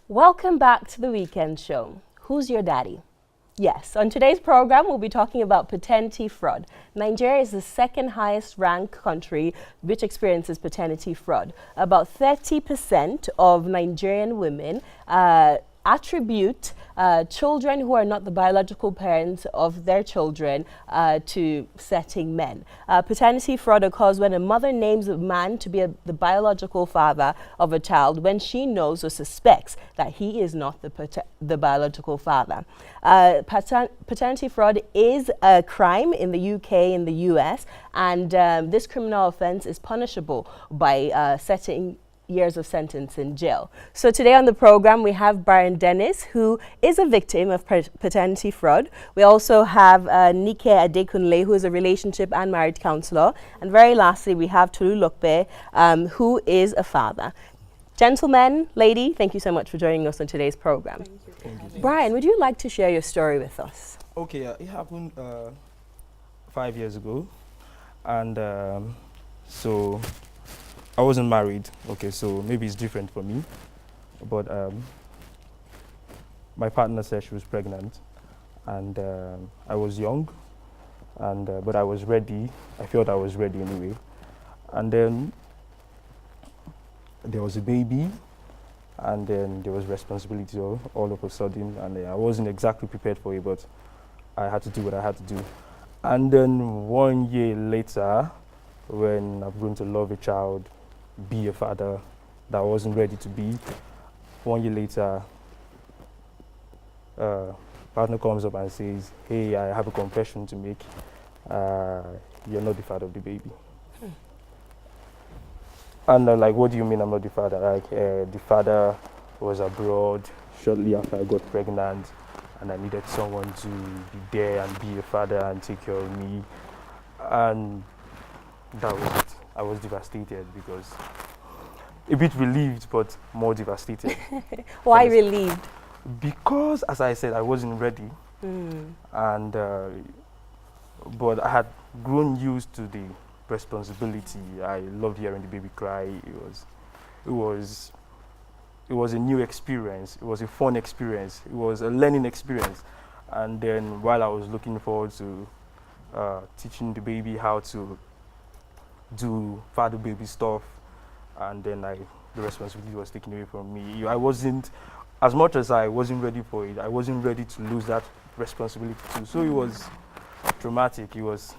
Welcome back to the weekend show. Who's your daddy? Yes, on today's program, we'll be talking about paternity fraud. Nigeria is the second highest ranked country which experiences paternity fraud. About 30% of Nigerian women attribute children who are not the biological parents of their children to setting men. Paternity fraud occurs when a mother names a man to be the biological father of a child when she knows or suspects that he is not the biological father. Paternity fraud is a crime in the UK and the US, and this criminal offense is punishable by setting years of sentence in jail. So today on the program we have Brian Dennis, who is a victim of paternity fraud. We also have Nike Adekunle, who is a relationship and marriage counselor. And very lastly, we have Tolu Lokbe, who is a father. Gentlemen, lady, thank you so much for joining us on today's program. Thank you. Brian, would you like to share your story with us? Okay, it happened 5 years ago, and so I wasn't married. Okay, so maybe it's different for me, but my partner said she was pregnant, and I was young, and but I was ready. I felt I was ready anyway, and then there was a baby, and then there was responsibility all of a sudden, and I wasn't exactly prepared for it, but I had to do what I had to do. And then 1 year later, when I'm going to love a child, be a father that I wasn't ready to be, 1 year later, partner comes up and says, hey, I have a confession to make. You're not the father of the baby. And like, what do you mean I'm not the father? Like, the father was abroad shortly after I got pregnant, and I needed someone to be there and be a father and take care of me. And that was it. I was devastated, because a bit relieved, but more devastated. Why relieved? Because, as I said, I wasn't ready. And but I had grown used to the responsibility. I loved hearing the baby cry. It was a new experience. It was a fun experience. It was a learning experience. And then while I was looking forward to teaching the baby how to do father baby stuff, and then the responsibility was taken away from me. I wasn't, as much as I wasn't ready for it, I wasn't ready to lose that responsibility too. So it was traumatic. It was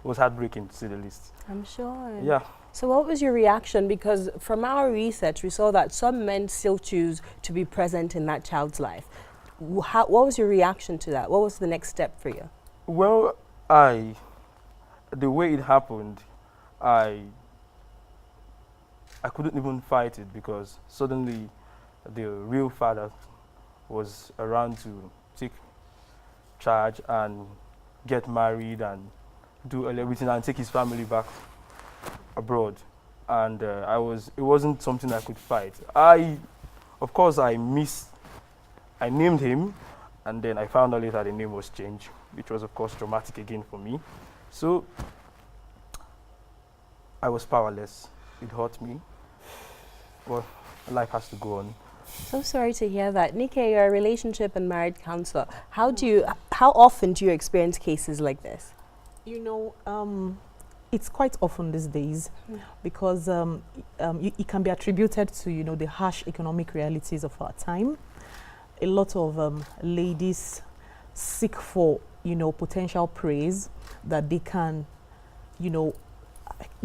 heartbreaking, to say the least. I'm sure. Yeah. So what was your reaction? Because from our research, we saw that some men still choose to be present in that child's life. What was your reaction to that? What was the next step for you? Well, the way it happened, I couldn't even fight it, because suddenly the real father was around to take charge and get married and do everything and take his family back abroad. And it wasn't something I could fight. Of course, I named him, and then I found out later the name was changed, which was of course traumatic again for me. So I was powerless. It hurt me. Well, life has to go on. So sorry to hear that. Nike, you're a relationship and marriage counselor. How often do you experience cases like this? You know, it's quite often these days, because it can be attributed to, you know, the harsh economic realities of our time. A lot of ladies seek for, you know, potential praise that they can, you know,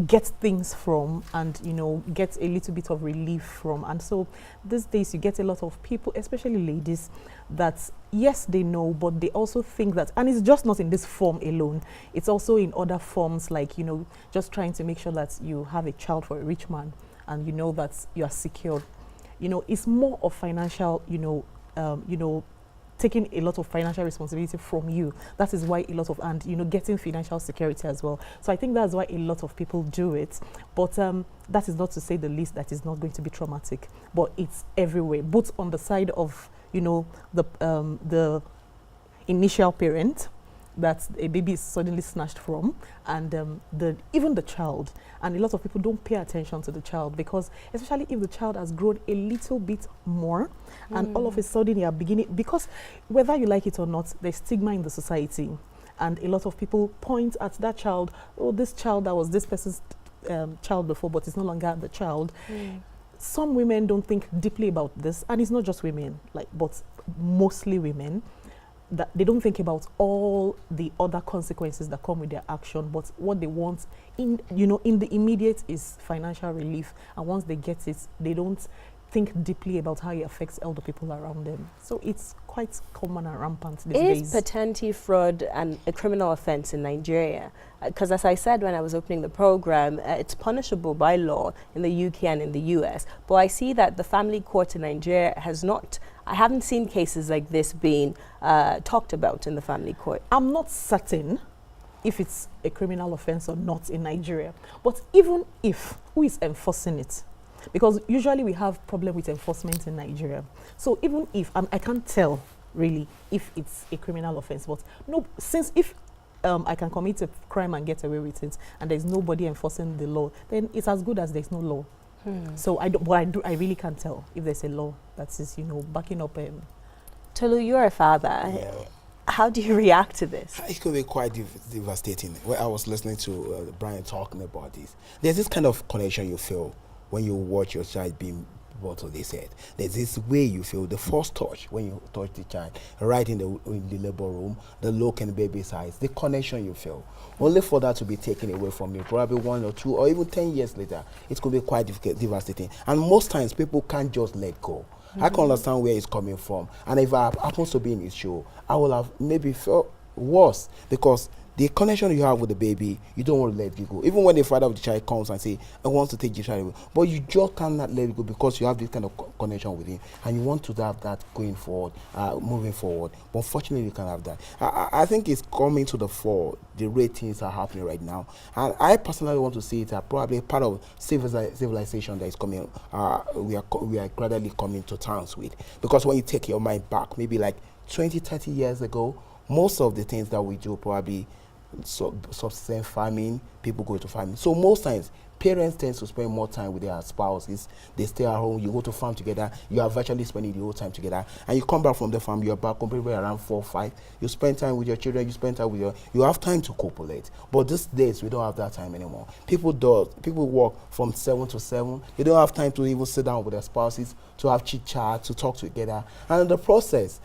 get things from, and, you know, get a little bit of relief from. And so these days you get a lot of people, especially ladies, that yes, they know, but they also think that, and it's just not in this form alone, it's also in other forms, like, you know, just trying to make sure that you have a child for a rich man and you know that you are secured. You know, it's more of financial, you know, taking a lot of financial responsibility from you. That is why a lot of, and, you know, getting financial security as well. So I think that's why a lot of people do it. But that is not to say the least that is not going to be traumatic, but it's everywhere, both on the side of, you know, the initial parent, that a baby is suddenly snatched from, and even the child. And a lot of people don't pay attention to the child, because especially if the child has grown a little bit more, and all of a sudden you are beginning, because whether you like it or not, there's stigma in the society. And a lot of people point at that child, oh, this child that was this person's child before, but it's no longer the child. Some women don't think deeply about this, and it's not just women, but mostly women, that they don't think about all the other consequences that come with their action, but what they want in the immediate is financial relief, and once they get it, they don't think deeply about how it affects elder people around them. So it's quite common and rampant these days. Is paternity fraud a criminal offense in Nigeria? Because as I said when I was opening the program, it's punishable by law in the UK and in the US. But I see that the family court in Nigeria has not. I haven't seen cases like this being talked about in the family court. I'm not certain if it's a criminal offense or not in Nigeria. But even if, who is enforcing it? Because usually we have problem with enforcement in Nigeria. So even if, I can't tell really if it's a criminal offense, but no, since if I can commit a crime and get away with it, and there's nobody enforcing the law, then it's as good as there's no law. So I really can't tell if there's a law that is, backing up. Tolu, you're a father. Yeah. How do you react to this? It could be quite devastating. When I was listening to Brian talking about this, there's this kind of connection you feel when you watch your child being brought to this head. There's this way you feel, the first touch, when you touch the child, right in the labor room, the look in the baby's eyes, the connection you feel. Only for that to be taken away from you, probably 1 or 2 or even 10 years later, it could be quite devastating. And most times, people can't just let go. I can understand where it's coming from. And if I happens to be in his shoe, I will have maybe felt worse, because the connection you have with the baby, you don't want to let it go. Even when the father of the child comes and say, I want to take the child away, but you just cannot let it go, because you have this kind of connection with him, and you want to have that going forward, moving forward. But unfortunately, you can't have that. I think it's coming to the fore, the way things are happening right now. And I personally want to see it as probably part of civilization that is coming, we are gradually coming to terms with. Because when you take your mind back, maybe like 20, 30 years ago, most of the things that we do probably subsistence farming, people go to farming. So most times, parents tend to spend more time with their spouses. They stay at home, you go to farm together, you are virtually spending the whole time together. And you come back from the farm, you're back completely around 4 or 5. You spend time with your children, you spend time with you have time to copulate. But these days, we don't have that time anymore. People work from 7 to 7. They don't have time to even sit down with their spouses, to have chit-chat, to talk together. And in the process,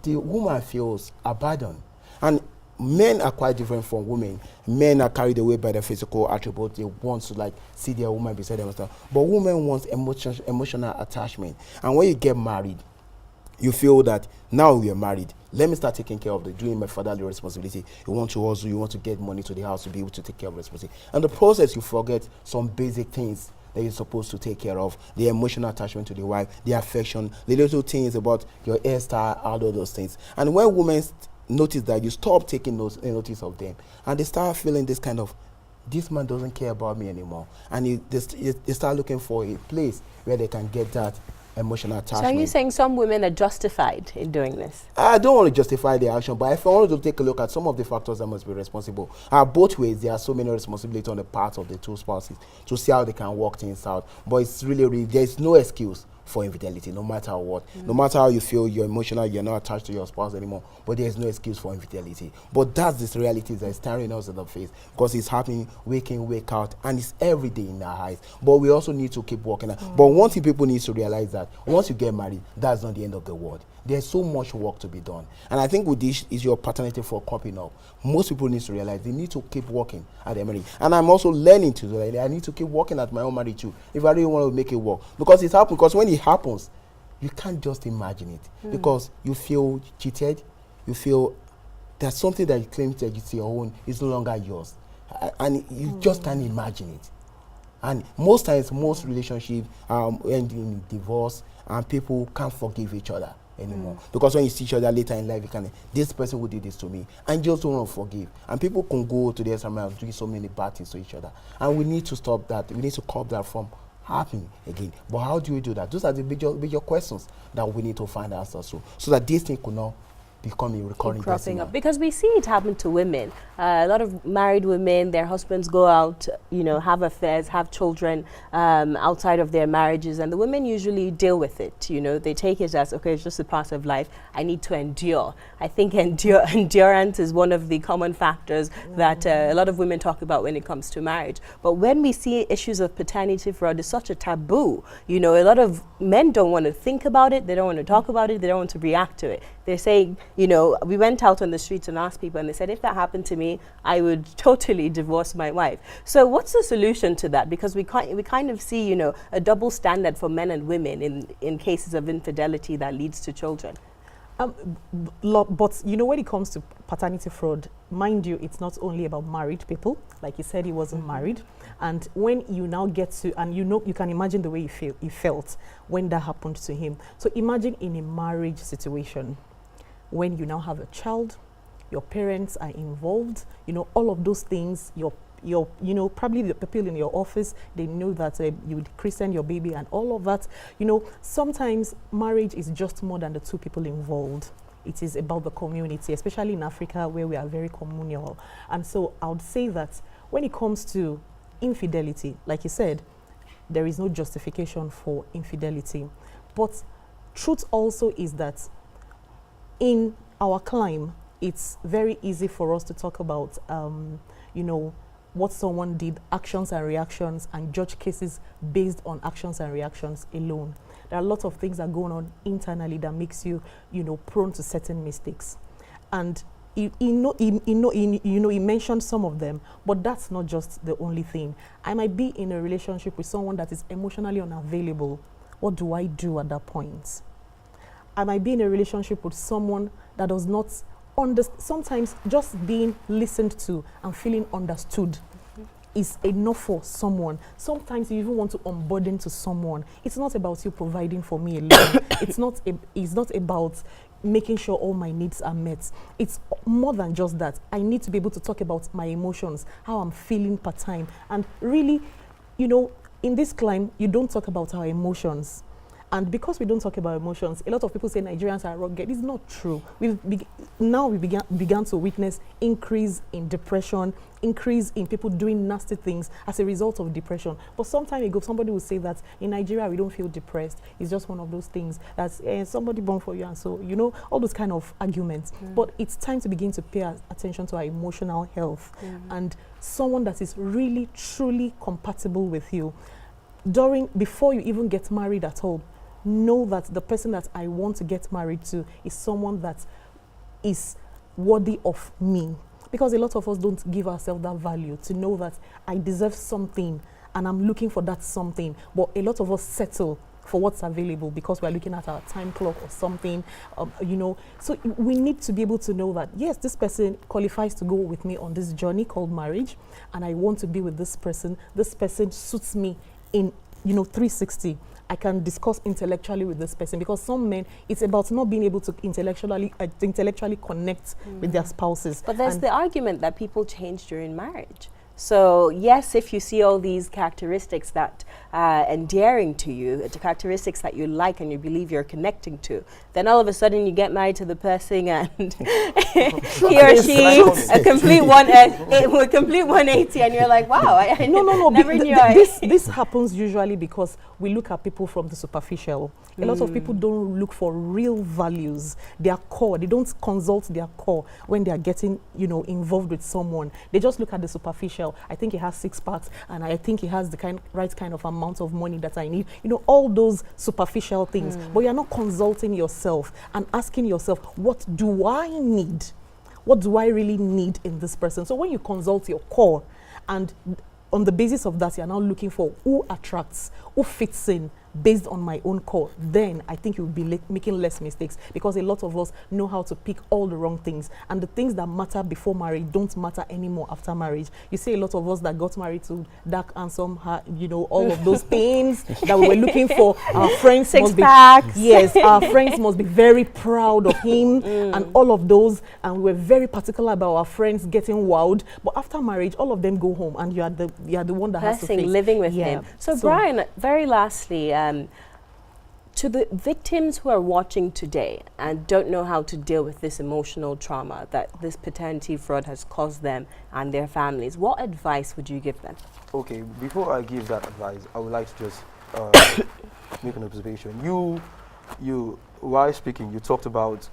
the woman feels abandoned. And men are quite different from women. Men are carried away by their physical attributes. They want to see their woman beside them and stuff. But women want emotional attachment. And when you get married, you feel that now we are married, let me start taking care of doing my fatherly responsibility. You want to hustle, you want to get money to the house to be able to take care of responsibility. And the process, you forget some basic things that you're supposed to take care of, the emotional attachment to the wife, the affection, the little things about your hairstyle, all of those things. And when women notice that, you stop taking notice of them, and they start feeling this kind of, this man doesn't care about me anymore, and they start looking for a place where they can get that emotional attachment. So are you saying some women are justified in doing this? I don't want to justify the action, but if I wanted to take a look at some of the factors that must be responsible, both ways, there are so many responsibilities on the part of the two spouses to see how they can work things out. But it's really, there's no excuse for infidelity, no matter what. No matter how you feel, you're emotional, you're not attached to your spouse anymore, but there's no excuse for infidelity. But that's this reality that is staring us in the face, because it's happening week in, week out, and it's every day in our eyes. But we also need to keep working. But one thing people need to realize, that once you get married, that's not the end of the world. There's so much work to be done. And I think with this is your paternity for cropping up. Most people need to realize they need to keep working at their marriage. And I'm also learning to do that. I need to keep working at my own marriage too, if I really want to make it work. Because it's happening. Because when it happens, you can't just imagine it. Because you feel cheated, you feel there's something that you claim that it's your own, it's no longer yours. And you just can't imagine it. And most times, most relationships end in divorce, and people can't forgive each other anymore. Because when you see each other later in life, you can, this person who did this to me, and just don't want to forgive. And people can go to the extra mile doing so many bad things to each other. And we need to stop that. We need to curb that from happening again. But how do we do that? Those are the major questions that we need to find answers to, so that this thing could not become a recurring cropping person. up, because we see it happen to women. A lot of married women, their husbands go out, you know, have affairs, have children outside of their marriages, and the women usually deal with it. You know, they take it as, okay, it's just a part of life. I need to endure. I think endurance is one of the common factors that a lot of women talk about when it comes to marriage. But when we see issues of paternity fraud, it's such a taboo. You know, a lot of men don't want to think about it. They don't want to talk about it. They don't want to react to it. They're saying, you know, we went out on the streets and asked people, and they said, if that happened to me, I would totally divorce my wife. So what's the solution to that? Because we kind of see, you know, a double standard for men and women in cases of infidelity that leads to children. But, you know, when it comes to paternity fraud, mind you, it's not only about married people. Like you said, he wasn't married. And when you now get to, and you know, you can imagine the way he felt when that happened to him. So imagine in a marriage situation, when you now have a child, your parents are involved, you know, all of those things, you know, probably the people in your office, they know that you would christen your baby and all of that. You know, sometimes marriage is just more than the two people involved. It is about the community, especially in Africa where we are very communal. And so I would say that when it comes to infidelity, like you said, there is no justification for infidelity. But truth also is that in our climb, it's very easy for us to talk about, you know, what someone did, actions and reactions, and judge cases based on actions and reactions alone. There are a lot of things that are going on internally that makes you, you know, prone to certain mistakes. And you mentioned some of them, but that's not just the only thing. I might be in a relationship with someone that is emotionally unavailable. What do I do at that point? I might be in a relationship with someone that does not understand. Sometimes just being listened to and feeling understood is enough for someone. Sometimes you even want to unburden to someone. It's not about you providing for me alone. It's not about making sure all my needs are met. It's more than just that. I need to be able to talk about my emotions, how I'm feeling per time. And really, you know, in this climb, you don't talk about our emotions. And because we don't talk about emotions, a lot of people say Nigerians are rugged. It's not true. We began to witness increase in depression, increase in people doing nasty things as a result of depression. But some time ago, somebody will say that in Nigeria, we don't feel depressed. It's just one of those things that's somebody born for you. And so, you know, all those kind of arguments. But it's time to begin to pay attention to our emotional health. And someone that is really, truly compatible with you. Before you even get married at all, know that the person that I want to get married to is someone that is worthy of me. Because a lot of us don't give ourselves that value to know that I deserve something and I'm looking for that something. But a lot of us settle for what's available because we're looking at our time clock or something, you know. So we need to be able to know that, yes, this person qualifies to go with me on this journey called marriage, and I want to be with this person. This person suits me in, you know, 360. I can discuss intellectually with this person, because some men, it's about not being able to intellectually connect with their spouses. But there's the argument that people change during marriage. So yes, if you see all these characteristics that are endearing to you, the characteristics that you like and you believe you're connecting to, then all of a sudden you get married to the person and he or she a complete 180, and you're like, wow, I never knew. This happens usually because we look at people from the superficial. A lot of people don't look for real values, their core. They don't consult their core when they are getting, you know, involved with someone. They just look at the superficial. I think he has 6 packs, and I think he has the right kind of amount of money that I need. You know, all those superficial things. But you're not consulting yourself and asking yourself, what do I need? What do I really need in this person? So when you consult your core, and on the basis of that, you're now looking for who attracts, who fits in, based on my own core, then I think you'll be making less mistakes, because a lot of us know how to pick all the wrong things, and the things that matter before marriage don't matter anymore after marriage. You see a lot of us that got married to dark, handsome, you know, all of those things that we were looking for. Our friends Six packs. Yes, our friends must be very proud of him and all of those, and we were very particular about our friends getting wowed. But after marriage, all of them go home, and you are the one that has to face living with him. So Brian, very lastly, To the victims who are watching today and don't know how to deal with this emotional trauma that this paternity fraud has caused them and their families, what advice would you give them? Okay, before I give that advice, I would like to just make an observation. While speaking, you talked about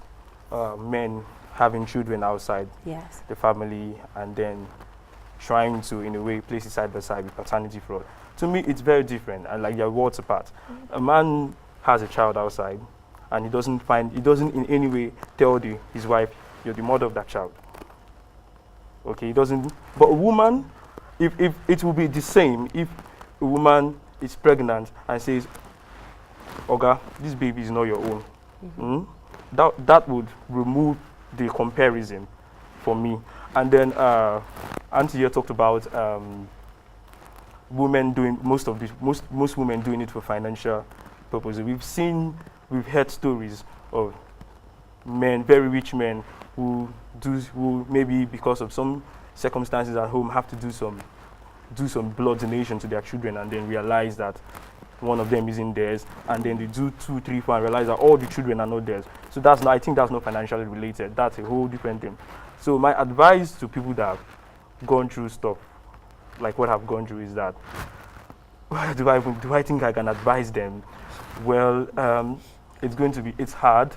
men having children outside Yes. the family and then trying to, in a way, place it side by side with paternity fraud. To me, it's very different, and like they're worlds apart. A man has a child outside, and he doesn't in any way tell his wife, you're the mother of that child. Okay, he doesn't. But a woman, if it will be the same if a woman is pregnant and says, Oga, this baby is not your own. That would remove the comparison for me. And then Auntie here talked about women doing most women doing it for financial purposes. We've heard stories of men, very rich men, who maybe because of some circumstances at home have to do some blood donation to their children and then realize that one of them isn't theirs, and then they do 2, 3, 4 and realize that all the children are not theirs. So I think that's not financially related. That's a whole different thing. So my advice to people that have gone through stuff like what I've gone through is that, do I think I can advise them? Well, it's hard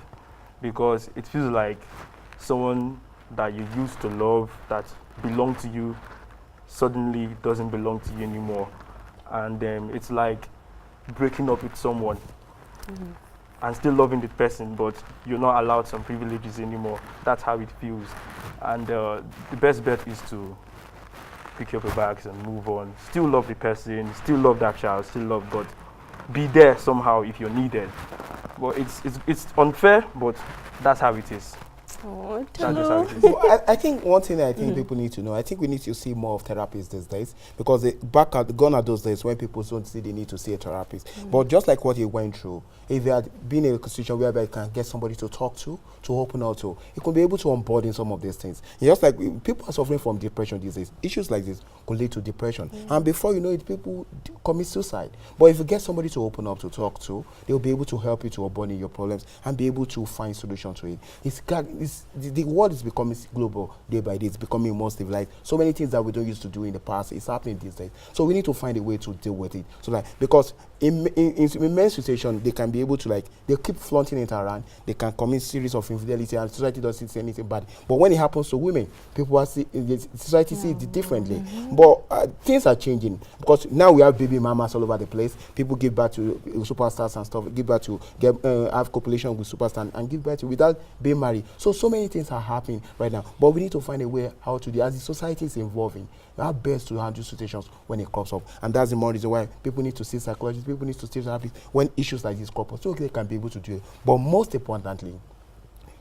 because it feels like someone that you used to love, that belonged to you, suddenly doesn't belong to you anymore. And it's like breaking up with someone and still loving the person, but you're not allowed some privileges anymore. That's how it feels. And the best bet is to pick up your bags and move on. Still love the person, still love that child, still love God. Be there somehow if you're needed. But it's unfair, but that's how it is. Oh, That's just how it is. Well, I think one thing that I think people need to know, I think we need to see more of therapists these days, because gone are those days when people don't see the need to see a therapist. But just like what he went through, if you had been in a situation whereby you can get somebody to talk to open out to, you could be able to onboard in some of these things. Just like people are suffering from depression these days, issues like this could lead to depression. And before you know it, people commit suicide. But if you get somebody to open up to talk to, they'll be able to help you to onboard in your problems and be able to find solutions to it. The world is becoming global day by day. It's becoming more civilized. So many things that we don't used to do in the past is happening these days. So we need to find a way to deal with it. So that, because in men's situation, they can be able to, they keep flaunting it around. They can commit series of infidelity, and society doesn't see anything bad. But when it happens to women, society sees it differently. But things are changing, because now we have baby mamas all over the place. People give birth to superstars and stuff. Give birth to have copulation with superstars and give birth to without being married. So many things are happening right now, but we need to find a way how to do, as the society is evolving, how best to handle situations when it crops up. And that's the more reason why people need to see psychologists, people need to see therapists when issues like this crop up, so they can be able to do it. But most importantly,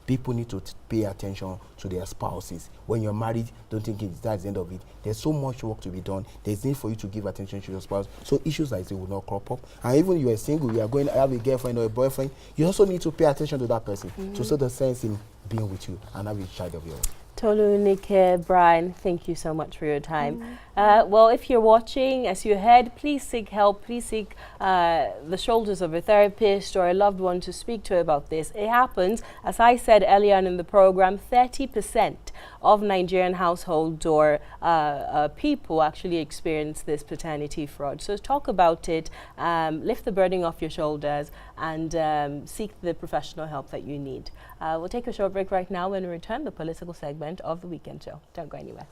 people need to pay attention to their spouses. When you're married, don't think that's the end of it. There's so much work to be done. There's need for you to give attention to your spouse, so issues like this will not crop up. And even if you are single, you are going to have a girlfriend or a boyfriend, you also need to pay attention to that person to show the sense in being with you and have a child of yours. Tolu, Nike, Brian, thank you so much for your time. Well, if you're watching, as you heard, please seek help. Please seek the shoulders of a therapist or a loved one to speak to about this. It happens, as I said earlier on in the program, 30% of Nigerian households or people actually experience this paternity fraud. So talk about it, lift the burden off your shoulders, and seek the professional help that you need. We'll take a short break right now. When we return, the political segment of the weekend show. Don't go anywhere.